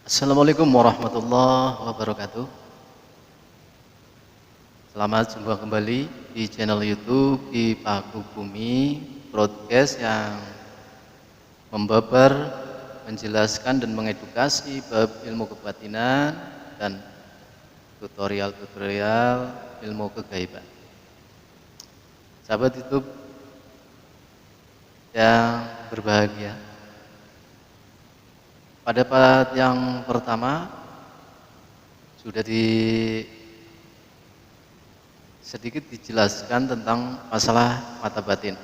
Assalamualaikum warahmatullahi wabarakatuh. Selamat jumpa kembali di channel YouTube di Paku Bumi Broadcast yang membabar, menjelaskan dan mengedukasi bab ilmu kebatinan dan tutorial-tutorial ilmu kegaiban. Sahabat YouTube yang berbahagia, pada part yang pertama sudah sedikit dijelaskan tentang masalah mata batin.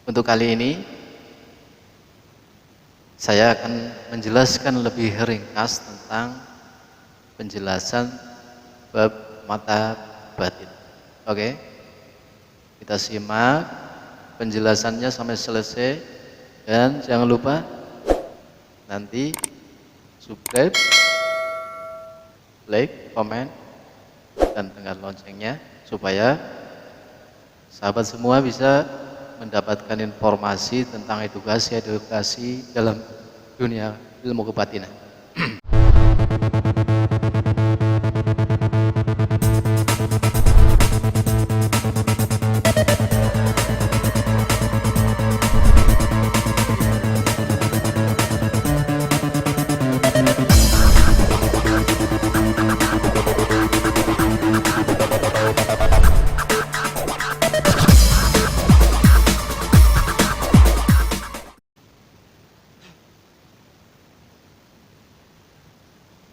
Untuk kali ini saya akan menjelaskan lebih ringkas tentang penjelasan bab mata batin. Oke, kita simak penjelasannya sampai selesai dan jangan lupa nanti subscribe, like, komen, dan tekan loncengnya supaya sahabat semua bisa mendapatkan informasi tentang edukasi dalam dunia ilmu kebatinan.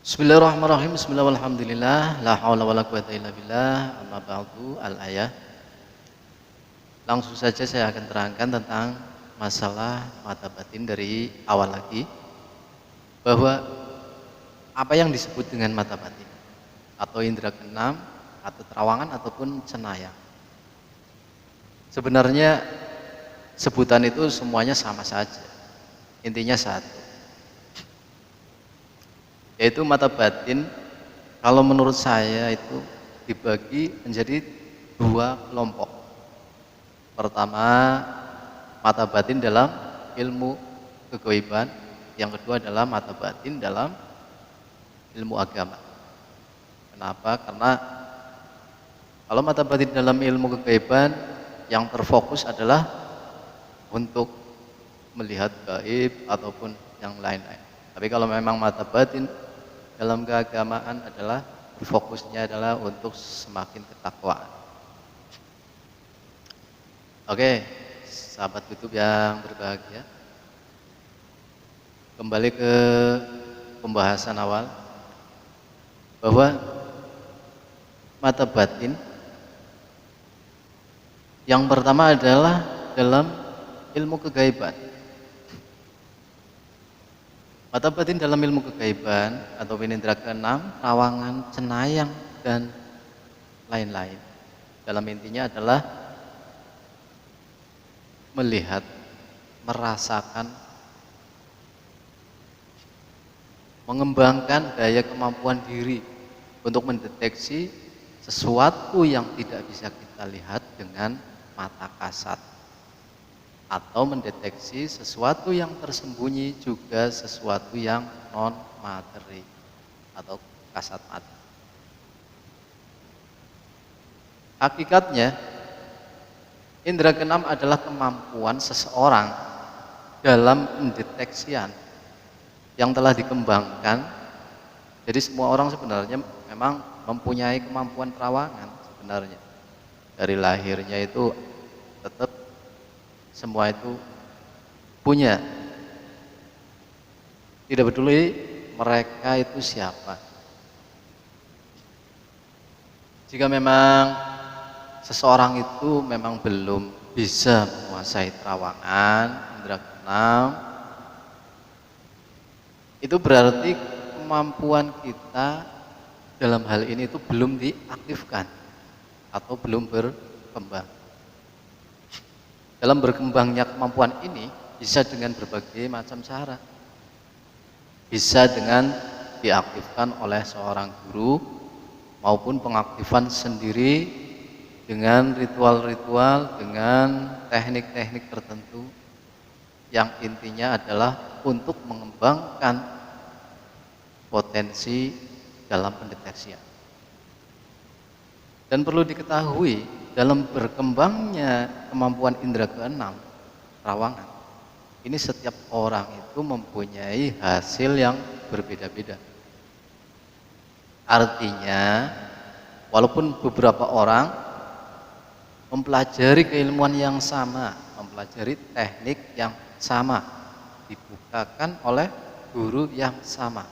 Bismillahirrahmanirrahim. Bismillahirrahmanirrahim. La haula wala quwata illa billah. Amma ba'du al-ayah. Langsung saja saya akan terangkan tentang masalah mata batin dari awal lagi, bahwa apa yang disebut dengan mata batin atau indera keenam atau terawangan ataupun cenayang, sebenarnya sebutan itu semuanya sama saja, intinya satu, yaitu mata batin. Kalau menurut saya itu dibagi menjadi dua kelompok. Pertama, mata batin dalam ilmu kegaiban. Yang kedua adalah mata batin dalam ilmu agama. Kenapa? Karena kalau mata batin dalam ilmu kegaiban yang terfokus adalah untuk melihat gaib ataupun yang lain-lain. Tapi kalau memang mata batin dalam keagamaan adalah fokusnya adalah untuk semakin ketakwaan. Oke, sahabat YouTube yang berbahagia, kembali ke pembahasan awal, bahwa mata batin yang pertama adalah dalam ilmu kegaiban. Mata batin dalam ilmu kegaiban atau indera keenam, terawangan, cenayang, dan lain-lain. Dalam intinya adalah melihat, merasakan, mengembangkan daya kemampuan diri untuk mendeteksi sesuatu yang tidak bisa kita lihat dengan mata kasat, atau mendeteksi sesuatu yang tersembunyi, juga sesuatu yang non materi atau kasat mata. Hakikatnya indera keenam adalah kemampuan seseorang dalam pendeteksian yang telah dikembangkan. Jadi semua orang sebenarnya memang mempunyai kemampuan terawangan sebenarnya. Dari lahirnya itu tetap semua itu punya, tidak peduli mereka itu siapa. Jika memang seseorang itu memang belum bisa menguasai terawangan, indera keenam, itu berarti kemampuan kita dalam hal ini itu belum diaktifkan atau belum berkembang. Dalam berkembangnya kemampuan ini bisa dengan berbagai macam cara. Bisa dengan diaktifkan oleh seorang guru maupun pengaktifan sendiri dengan ritual-ritual, dengan teknik-teknik tertentu yang intinya adalah untuk mengembangkan potensi dalam pendeteksian. Dan perlu diketahui, dalam berkembangnya kemampuan indera keenam, rawangan, ini setiap orang itu mempunyai hasil yang berbeda-beda. Artinya, walaupun beberapa orang mempelajari keilmuan yang sama, mempelajari teknik yang sama, dibukakan oleh guru yang sama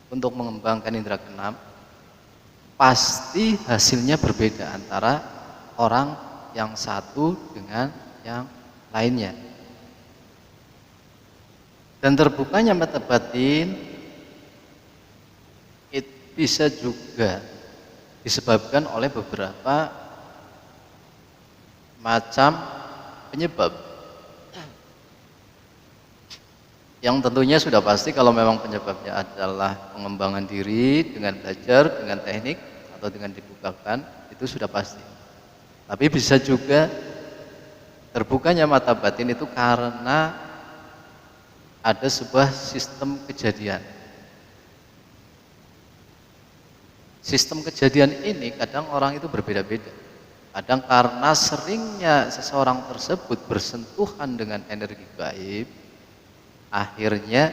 untuk mengembangkan indera keenam, pasti hasilnya berbeda antara orang yang satu dengan yang lainnya. Dan terbukanya mata batin bisa juga disebabkan oleh beberapa macam penyebab, yang tentunya sudah pasti kalau memang penyebabnya adalah pengembangan diri dengan belajar, dengan teknik, atau dengan dibukakan, itu sudah pasti. Tapi bisa juga terbukanya mata batin itu karena ada sebuah sistem kejadian. Sistem kejadian ini kadang orang itu berbeda-beda. Kadang karena seringnya seseorang tersebut bersentuhan dengan energi gaib, akhirnya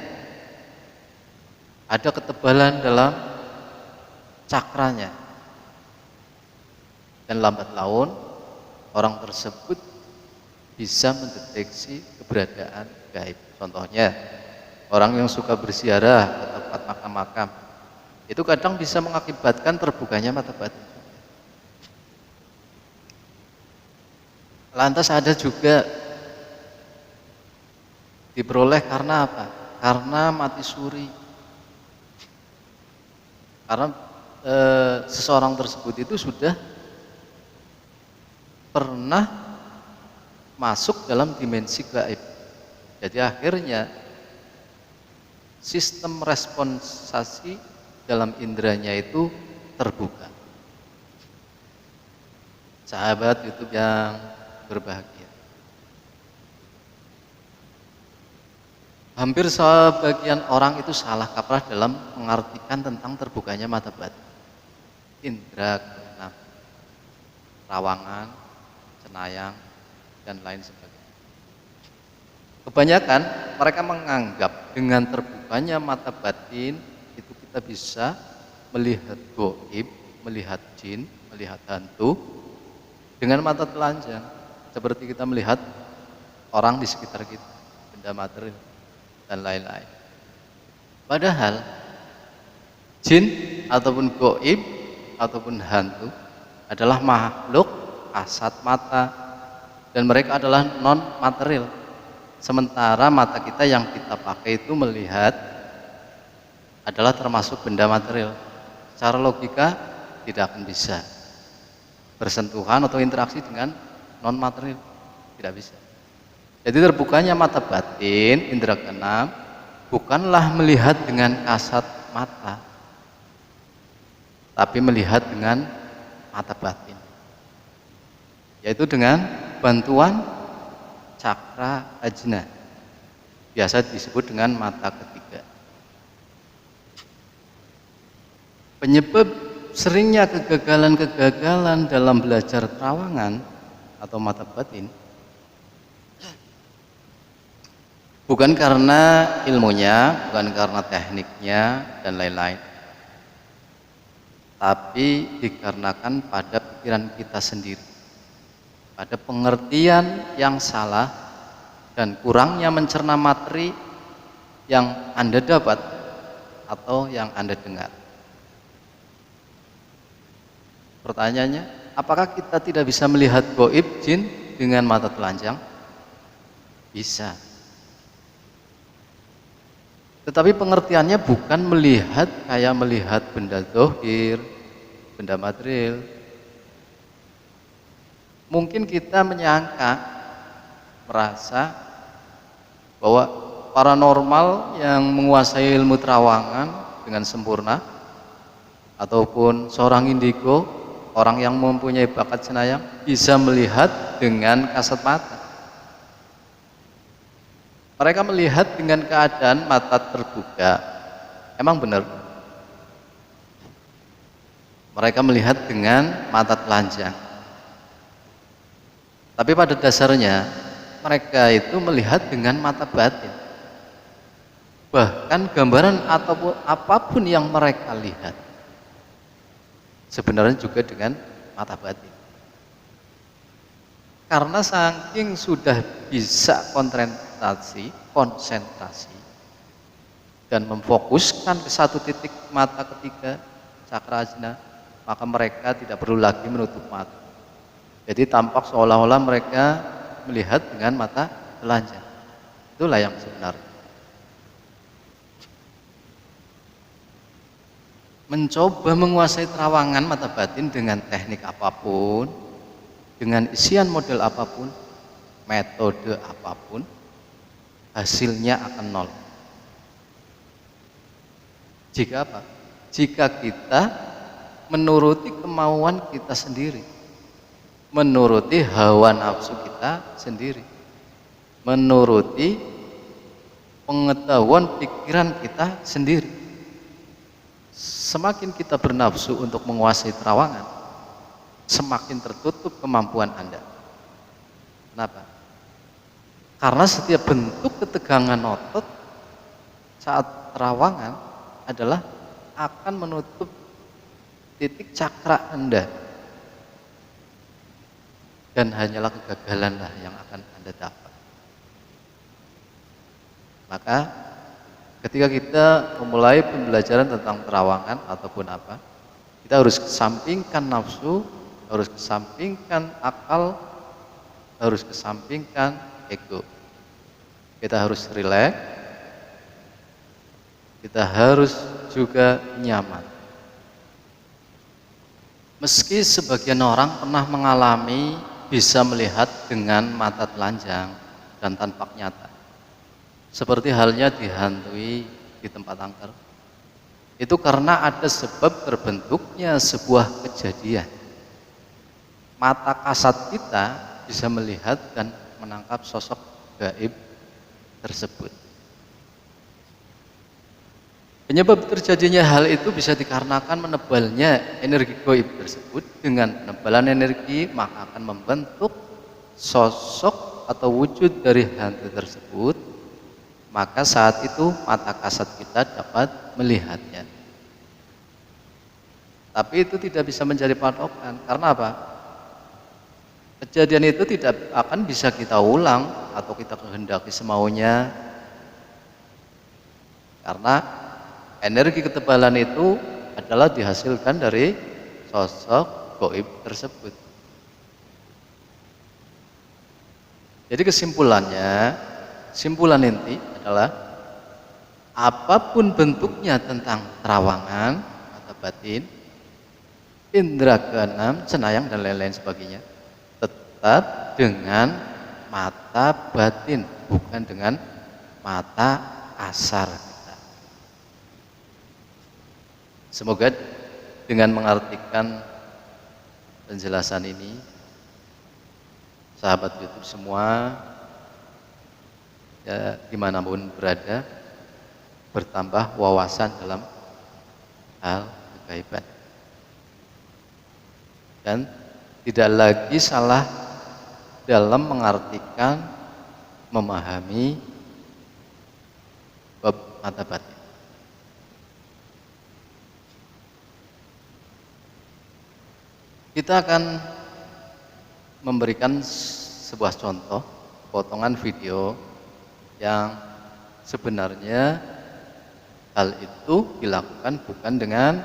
ada ketebalan dalam cakranya. Dan lambat laun orang tersebut bisa mendeteksi keberadaan gaib. Contohnya, orang yang suka berziarah ke tempat makam-makam, itu kadang bisa mengakibatkan terbukanya mata batin. Lantas ada juga diperoleh karena apa? Karena mati suri. Karena seseorang tersebut itu sudah pernah masuk dalam dimensi gaib. Jadi akhirnya sistem responsasi dalam inderanya itu terbuka. Sahabat YouTube yang berbahagia, hampir sebagian orang itu salah kaprah dalam mengartikan tentang terbukanya mata batin, indera keenam, rawangan, cenayang, dan lain sebagainya. Kebanyakan mereka menganggap dengan terbukanya mata batin itu kita bisa melihat gaib, melihat jin, melihat hantu dengan mata telanjang, seperti kita melihat orang di sekitar kita, benda material dan lain-lain. Padahal jin ataupun gaib ataupun hantu adalah makhluk kasat mata dan mereka adalah non material. Sementara mata kita yang kita pakai itu melihat adalah termasuk benda material. Secara logika tidak akan bisa bersentuhan atau interaksi dengan non material, tidak bisa. Jadi terbukanya mata batin, indera keenam, bukanlah melihat dengan kasat mata, tapi melihat dengan mata batin, yaitu dengan bantuan cakra ajna, biasa disebut dengan mata ketiga. Penyebab seringnya kegagalan-kegagalan dalam belajar terawangan atau mata batin bukan karena ilmunya, bukan karena tekniknya dan lain-lain, tapi dikarenakan pada pikiran kita sendiri, pada pengertian yang salah dan kurangnya mencerna materi yang Anda dapat atau yang Anda dengar. Pertanyaannya, apakah kita tidak bisa melihat gaib jin dengan mata telanjang? Bisa. Tetapi pengertiannya bukan melihat kayak melihat benda zahir, benda material. Mungkin kita menyangka, merasa bahwa paranormal yang menguasai ilmu terawangan dengan sempurna, ataupun seorang indigo, orang yang mempunyai bakat cenayang, bisa melihat dengan kasat mata. Mereka melihat dengan keadaan mata terbuka, Emang benar, mereka melihat dengan mata telanjang. Tapi pada dasarnya mereka itu melihat dengan mata batin. Bahkan gambaran ataupun apapun yang mereka lihat sebenarnya juga dengan mata batin. Karena saking sudah bisa konsentrasi dan memfokuskan ke satu titik mata ketiga cakra ajna, maka mereka tidak perlu lagi menutup mata. Jadi tampak seolah-olah mereka melihat dengan mata telanjang. Itulah yang sebenarnya. Mencoba menguasai terawangan mata batin dengan teknik apapun, dengan isian model apapun, metode apapun, hasilnya akan nol. Jika apa? Jika kita menuruti kemauan kita sendiri, menuruti hawa nafsu kita sendiri, menuruti pengetahuan pikiran kita sendiri. Semakin kita bernafsu untuk menguasai terawangan, semakin tertutup kemampuan Anda. Kenapa? Karena setiap bentuk ketegangan otot saat terawangan adalah akan menutup titik cakra Anda. Dan hanyalah kegagalanlah yang akan Anda dapat. Maka ketika kita memulai pembelajaran tentang terawangan ataupun apa, kita harus kesampingkan nafsu, harus kesampingkan akal, harus kesampingkan ego. Kita harus rileks, kita harus juga nyaman. Meski sebagian orang pernah mengalami bisa melihat dengan mata telanjang dan tanpa nyata, seperti halnya dihantui di tempat angker, itu karena ada sebab terbentuknya sebuah kejadian. Mata kasat kita bisa melihat dan menangkap sosok gaib tersebut. Penyebab terjadinya hal itu bisa dikarenakan menebalnya energi gaib tersebut. Dengan penebalan energi maka akan membentuk sosok atau wujud dari hantu tersebut. Maka saat itu mata kasat kita dapat melihatnya. Tapi itu tidak bisa menjadi patokan. Karena apa? Kejadian itu tidak akan bisa kita ulang atau kita kehendaki semaunya. Karena energi ketebalan itu adalah dihasilkan dari sosok gaib tersebut. Jadi kesimpulan inti adalah apapun bentuknya tentang terawangan atau batin, indera keenam, cenayang dan lain-lain sebagainya, tetap dengan mata batin, bukan dengan mata kasar kita. Semoga dengan mengartikan penjelasan ini, sahabat YouTube semua, ya, dimanapun berada, bertambah wawasan dalam hal kegaiban dan tidak lagi salah dalam mengartikan, memahami bab mata batin. Kita akan memberikan sebuah contoh potongan video yang sebenarnya hal itu dilakukan bukan dengan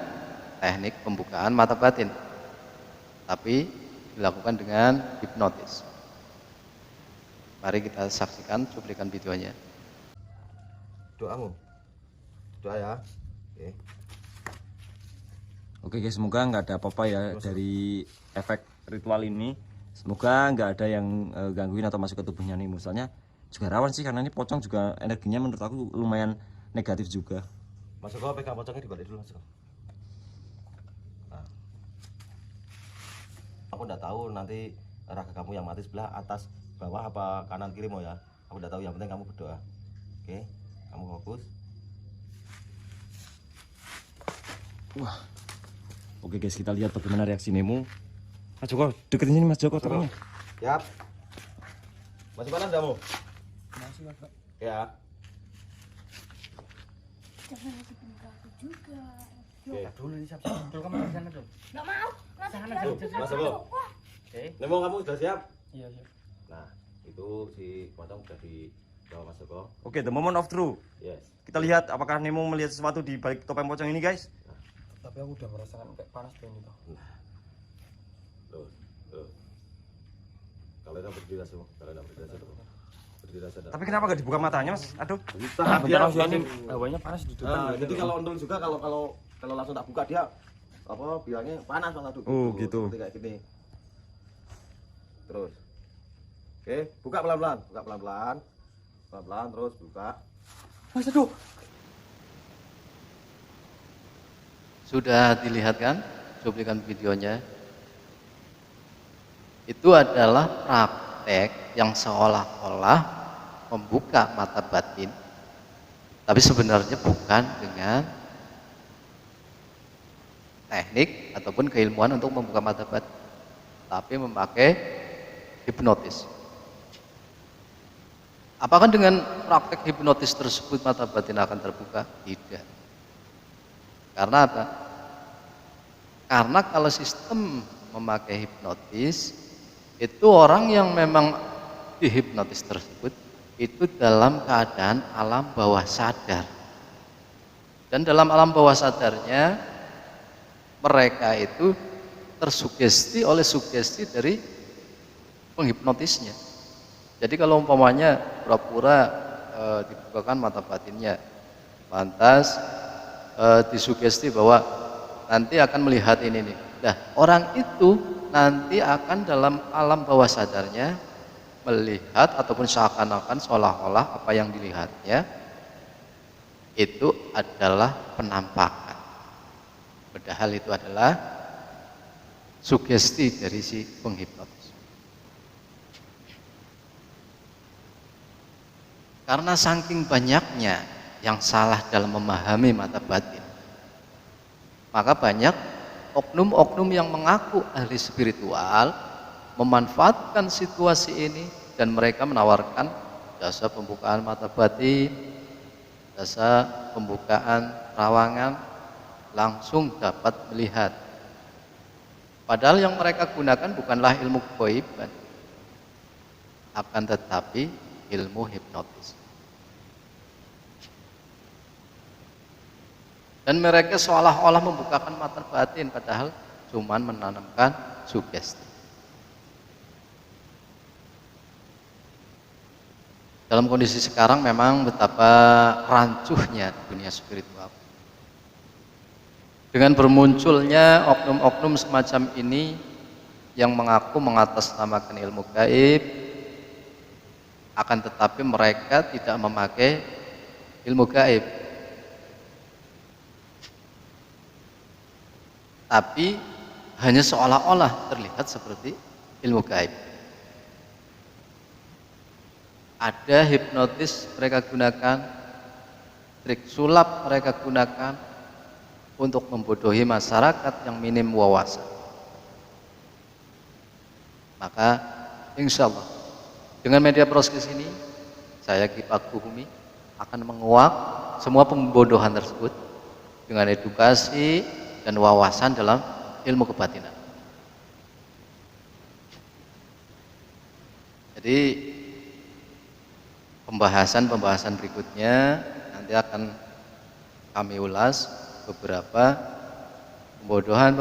teknik pembukaan mata batin, tapi dilakukan dengan hipnotis. Mari kita saksikan cuplikan videonya. Doamu, doa ya. Oke guys, semoga nggak ada apa-apa ya dari efek ritual ini. Semoga nggak ada yang gangguin atau masuk ke tubuhnya nih. Misalnya juga rawan sih, karena ini pocong juga energinya menurut aku lumayan negatif juga. Masuk kau pegang pocongnya dibalik dulu, masuk. Nah, aku nggak tahu nanti raga kamu yang mati sebelah atas, bawah apa kanan kiri mau ya. Aku nggak tahu, yang penting kamu berdoa. Oke, kamu fokus. Wah. Oke guys, kita lihat bagaimana reaksi Nemo. Mas Joko, deketin sini Mas Joko terangnya. Siap. Masih panas kamu? Masih agak. Ya. Jangan dibuka juga. Oke. Dulu nih siap. Dulu kamu di sana tuh. Nggak mau. Nanti Sana, dia Jok. juga Mas, masuk. Jok. Wah, Oke. Nemo, kamu sudah siap? Iya, iya. Nah, itu si pocong sudah di bawah Mas Joko. Oke, the moment of truth. Yes. Kita lihat apakah Nemo melihat sesuatu di balik topeng pocong ini guys. Tapi aku udah merasakan kayak panas tuh ini tuh. Tuh, tuh. Kalian yang berdiri semua. Kalian yang berdiri semua. Berdiri saja. Tapi kenapa gak dibuka matanya Mas? Aduh. Bisa. Bentar Mas, ini hawanya panas di depan. Nah, jadi kalau ondel juga kalau langsung tak buka dia apa bilangnya panas Mas Adu. Oh, gitu. Seperti kayak gini. Terus. Oke, buka pelan-pelan, buka pelan-pelan. Pelan-pelan terus buka. Mas, aduh. Sudah dilihat kan cuplikan videonya? Itu adalah praktek yang seolah-olah membuka mata batin, tapi sebenarnya bukan dengan teknik ataupun keilmuan untuk membuka mata batin, tapi memakai hipnotis. Apakah dengan praktek hipnotis tersebut mata batin akan terbuka? Tidak. Karena apa? Karena kalau sistem memakai hipnotis, itu orang yang memang dihipnotis tersebut itu dalam keadaan alam bawah sadar. Dan dalam alam bawah sadarnya mereka itu tersugesti oleh sugesti dari penghipnotisnya. Jadi kalau umpamanya pura-pura dibukakan mata batinnya, lantas disugesti bahwa nanti akan melihat ini nih. Nah, orang itu nanti akan dalam alam bawah sadarnya melihat ataupun seakan-akan seolah-olah apa yang dilihatnya itu adalah penampakan. Padahal itu adalah sugesti dari si penghipnotis. Karena saking banyaknya yang salah dalam memahami mata batin, maka banyak oknum-oknum yang mengaku ahli spiritual memanfaatkan situasi ini dan mereka menawarkan jasa pembukaan mata batin, jasa pembukaan rawangan, langsung dapat melihat. Padahal yang mereka gunakan bukanlah ilmu goiban, akan tetapi ilmu hipnotis. Dan mereka seolah-olah membukakan mata batin, padahal cuman menanamkan sugesti. Dalam kondisi sekarang memang betapa rancuhnya dunia spiritual. Dengan bermunculnya oknum-oknum semacam ini yang mengaku mengatasnamakan ilmu gaib, akan tetapi mereka tidak memakai ilmu gaib, tapi hanya seolah-olah terlihat seperti ilmu gaib. Ada hipnotis mereka gunakan, trik sulap mereka gunakan untuk membodohi masyarakat yang minim wawasan. Maka insya Allah dengan media proses ini saya Ki Pak Kuhumi akan menguak semua pembodohan tersebut dengan edukasi dan wawasan dalam ilmu kebatinan. Jadi pembahasan berikutnya nanti akan kami ulas beberapa pembodohan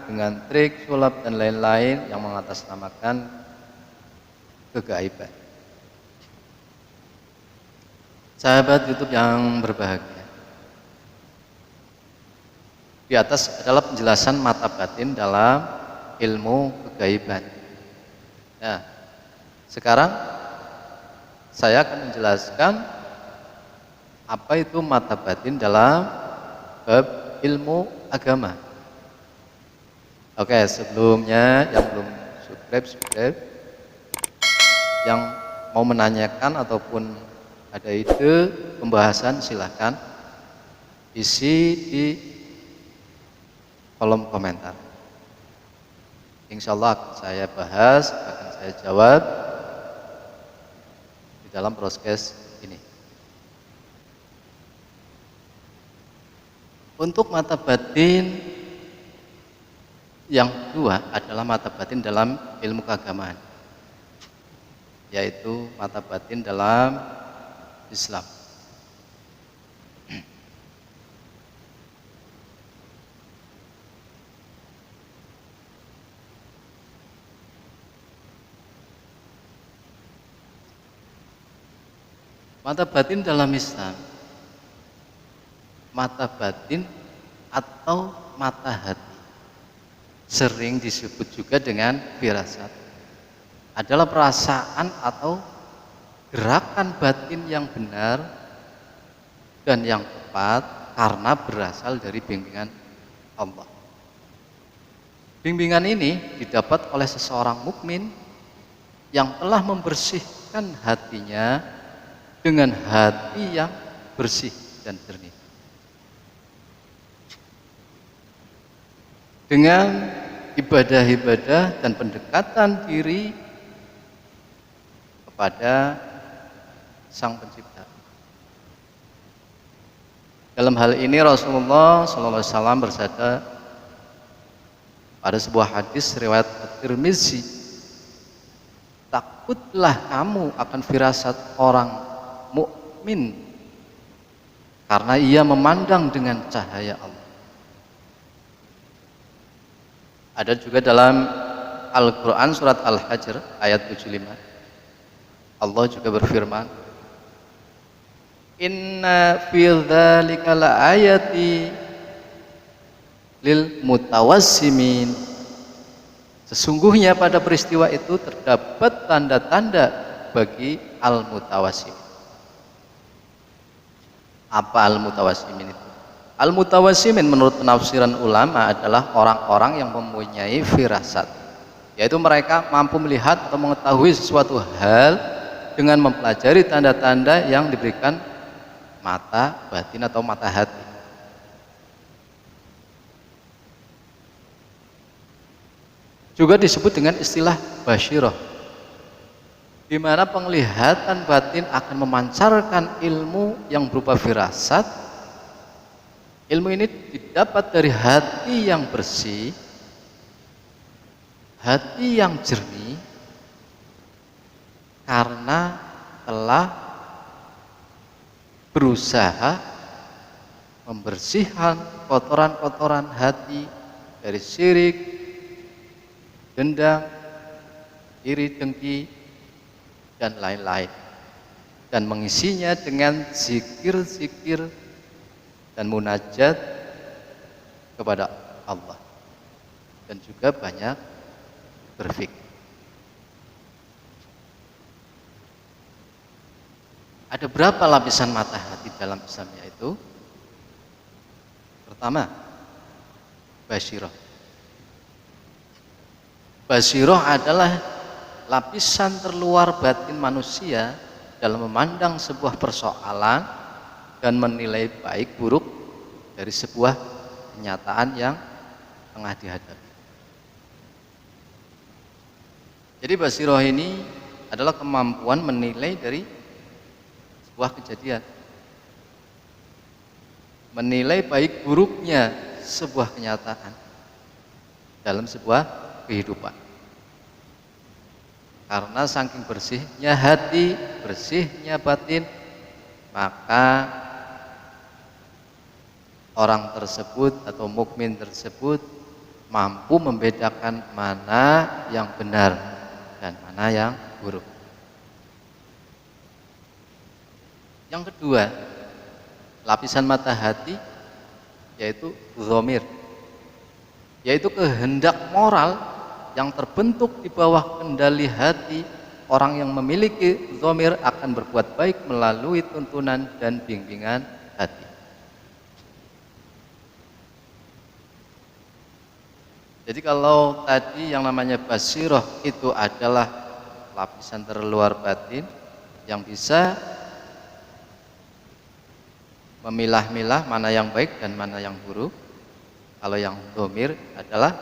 dengan trik, sulap dan lain-lain yang mengatasnamakan kegaiban. Sahabat YouTube yang berbahagia, di atas adalah penjelasan mata batin dalam ilmu kegaiban. Nah, sekarang saya akan menjelaskan apa itu mata batin dalam bab ilmu agama. Oke, sebelumnya yang belum subscribe, yang mau menanyakan ataupun ada ide pembahasan silahkan isi di kolom komentar. Insya Allah akan saya bahas, akan saya jawab di dalam proses ini. Untuk mata batin yang kedua adalah mata batin dalam ilmu keagamaan, yaitu mata batin dalam Islam. Mata batin dalam Islam, mata batin atau mata hati, sering disebut juga dengan firasat, adalah perasaan atau gerakan batin yang benar dan yang tepat karena berasal dari bimbingan Allah. Bimbingan ini didapat oleh seseorang mukmin yang telah membersihkan hatinya dengan hati yang bersih dan jernih. Dengan ibadah-ibadah dan pendekatan diri kepada Sang Pencipta. Dalam hal ini Rasulullah SAW bersabda pada sebuah hadis riwayat At-Tirmizi, takutlah kamu akan firasat orang mukmin karena ia memandang dengan cahaya Allah. Ada juga dalam Al-Quran surat Al-Hajr ayat 75, Allah juga berfirman, inna fi dzalika laayati lil mutawassimin, sesungguhnya pada peristiwa itu terdapat tanda-tanda bagi al-mutawassim. Apa al-mutawassimin itu? Al-mutawassimin menurut penafsiran ulama adalah orang-orang yang mempunyai firasat, yaitu mereka mampu melihat atau mengetahui sesuatu hal dengan mempelajari tanda-tanda yang diberikan mata batin atau mata hati. Juga disebut dengan istilah basyirah, di mana penglihatan batin akan memancarkan ilmu yang berupa firasat. Ilmu ini didapat dari hati yang bersih, hati yang jernih, karena telah berusaha membersihkan kotoran-kotoran hati dari syirik, dendam, iri dengki, dan lain-lain, dan mengisinya dengan zikir-zikir dan munajat kepada Allah, dan juga banyak berfikir. Ada berapa lapisan mata hati dalam Islam, yaitu pertama, basyirah. Basyirah adalah lapisan terluar batin manusia dalam memandang sebuah persoalan dan menilai baik buruk dari sebuah kenyataan yang tengah dihadapi. Jadi basyirah ini adalah kemampuan menilai dari sebuah kejadian, menilai baik buruknya sebuah kenyataan dalam sebuah kehidupan. Karena saking bersihnya hati, bersihnya batin, maka orang tersebut atau mukmin tersebut mampu membedakan mana yang benar dan mana yang buruk. Yang kedua, lapisan mata hati, yaitu dhamir, yaitu kehendak moral yang terbentuk di bawah kendali hati. Orang yang memiliki dhamir akan berbuat baik melalui tuntunan dan bimbingan hati. Jadi kalau tadi yang namanya basyirah itu adalah lapisan terluar batin yang bisa memilah-milah mana yang baik dan mana yang buruk, Kalau yang dhamir adalah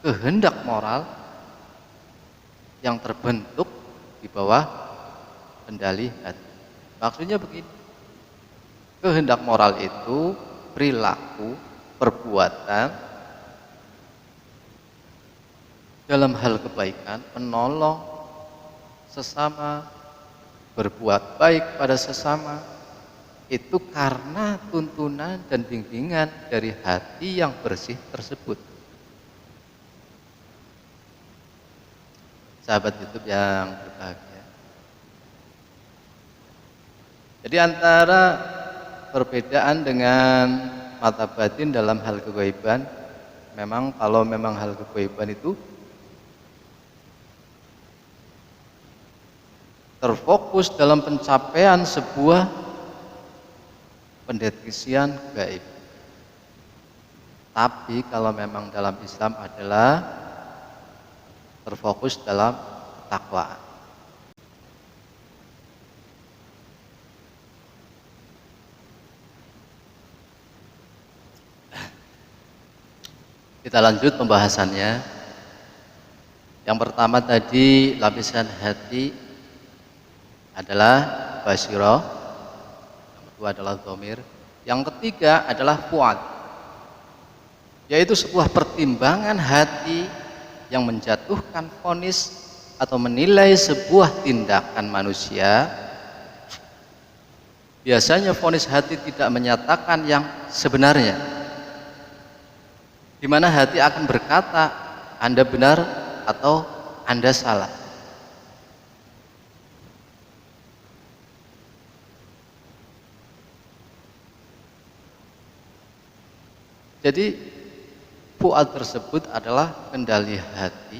kehendak moral yang terbentuk di bawah kendali hati. Maksudnya begini, kehendak moral itu perilaku, perbuatan dalam hal kebaikan, menolong sesama, berbuat baik pada sesama, itu karena tuntunan dan bimbingan dari hati yang bersih tersebut. Sahabat YouTube yang berbahagia, jadi antara perbedaan dengan mata batin dalam hal kegaiban, memang kalau memang hal kegaiban itu terfokus dalam pencapaian sebuah pendeteksian gaib. Tapi kalau memang dalam Islam adalah terfokus dalam ketakwaan. Kita lanjut pembahasannya. Yang pertama tadi lapisan hati adalah basyirah, yang kedua adalah dhamir, yang ketiga adalah fuad, yaitu sebuah pertimbangan hati yang menjatuhkan vonis atau menilai sebuah tindakan manusia. Biasanya vonis hati tidak menyatakan yang sebenarnya, di mana hati akan berkata Anda benar atau Anda salah. Jadi fuad tersebut adalah kendali hati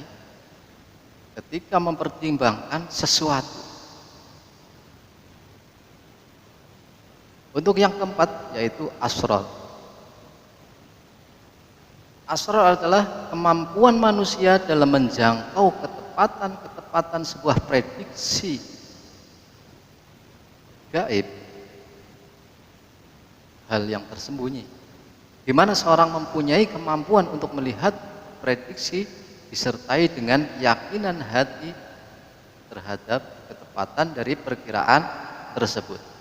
ketika mempertimbangkan sesuatu. Untuk yang keempat yaitu asrar. Asrar adalah kemampuan manusia dalam menjangkau ketepatan sebuah prediksi gaib, hal yang tersembunyi, di mana seorang mempunyai kemampuan untuk melihat prediksi disertai dengan keyakinan hati terhadap ketepatan dari perkiraan tersebut.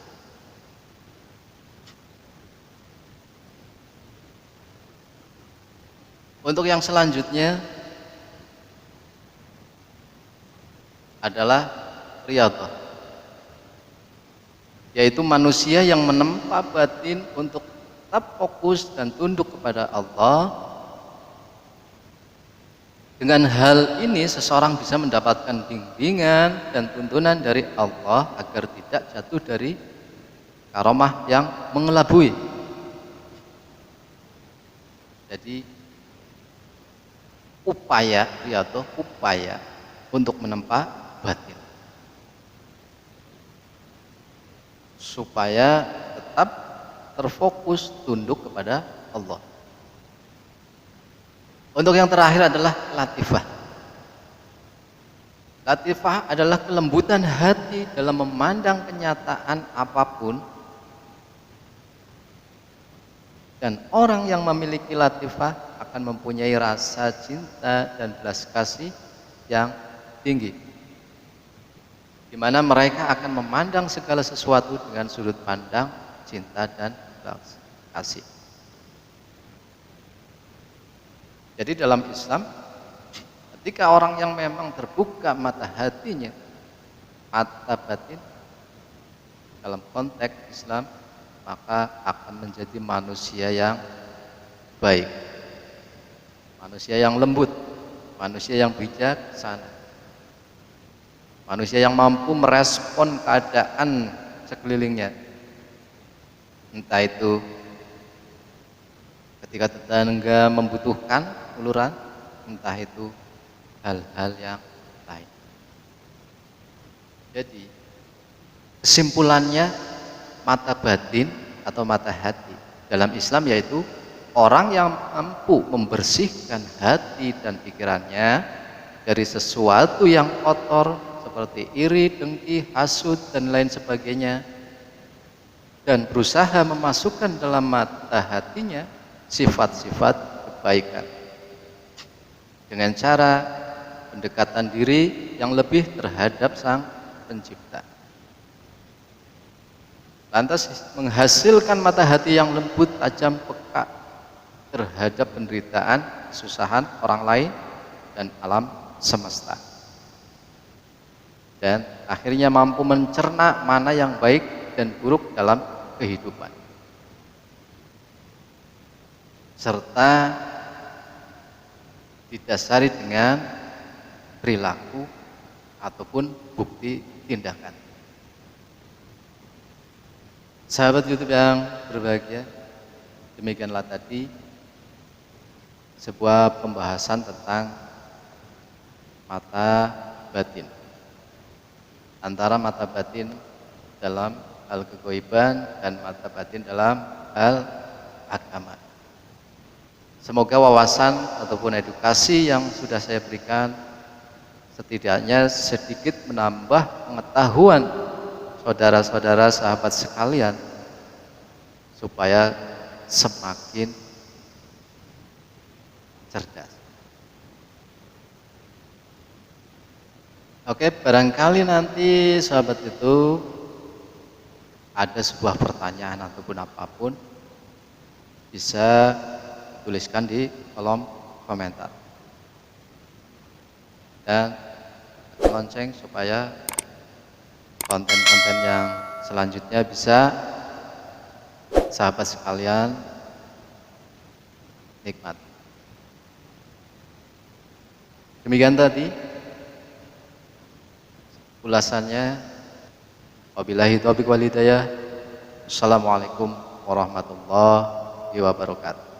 Untuk yang selanjutnya adalah riyadhah, yaitu manusia yang menempa batin untuk tetap fokus dan tunduk kepada Allah. Dengan hal ini seseorang bisa mendapatkan bimbingan dan tuntunan dari Allah agar tidak jatuh dari karomah yang mengelabui. Jadi upaya riyadhah, upaya untuk menempa batin supaya tetap terfokus tunduk kepada Allah. Untuk yang terakhir adalah latifah. Latifah adalah kelembutan hati dalam memandang kenyataan apapun, dan orang yang memiliki latifah akan mempunyai rasa cinta dan belas kasih yang tinggi, di mana mereka akan memandang segala sesuatu dengan sudut pandang cinta dan belas kasih. Jadi dalam Islam, ketika orang yang memang terbuka mata hatinya, mata batin dalam konteks Islam, maka akan menjadi manusia yang baik, manusia yang lembut, manusia yang bijaksana, manusia yang mampu merespon keadaan sekelilingnya, entah itu ketika tetangga membutuhkan uluran, entah itu hal-hal yang lain. Jadi kesimpulannya, mata batin atau mata hati dalam Islam yaitu orang yang mampu membersihkan hati dan pikirannya dari sesuatu yang kotor seperti iri, dengki, hasud dan lain sebagainya, dan berusaha memasukkan dalam mata hatinya sifat-sifat kebaikan dengan cara pendekatan diri yang lebih terhadap Sang Pencipta. Lantas menghasilkan mata hati yang lembut, tajam, peka terhadap penderitaan, kesusahan orang lain dan alam semesta. Dan akhirnya mampu mencerna mana yang baik dan buruk dalam kehidupan. Serta didasari dengan perilaku ataupun bukti tindakan. Sahabat YouTube yang berbahagia, demikianlah tadi sebuah pembahasan tentang mata batin. Antara mata batin dalam hal kegoiban dan mata batin dalam hal agama. Semoga wawasan ataupun edukasi yang sudah saya berikan setidaknya sedikit menambah pengetahuan saudara-saudara sahabat sekalian supaya semakin cerdas. Oke, barangkali nanti sahabat itu ada sebuah pertanyaan ataupun apapun bisa tuliskan di kolom komentar. Dan lonceng supaya konten-konten yang selanjutnya bisa sahabat sekalian nikmati. Demikian tadi ulasannya. Wabillahi taufiq wal hidayah. Assalamualaikum warahmatullahi wabarakatuh.